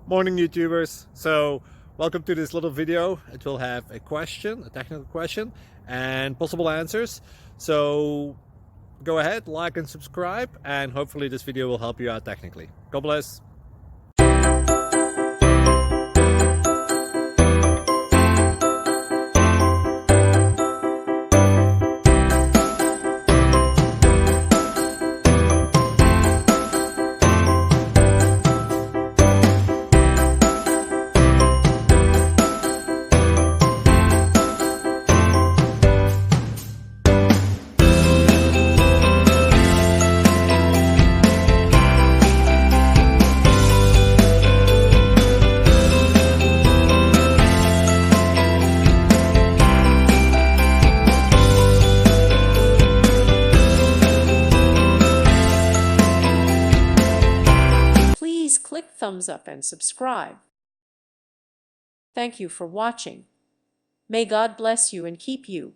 Morning YouTubers. So welcome to this little video. It will have a question, a technical question, and possible answers. So go ahead, like and subscribe, and hopefully this video will help you out technically. God bless. Please click thumbs up and subscribe. Thank you for watching. May God bless you and keep you.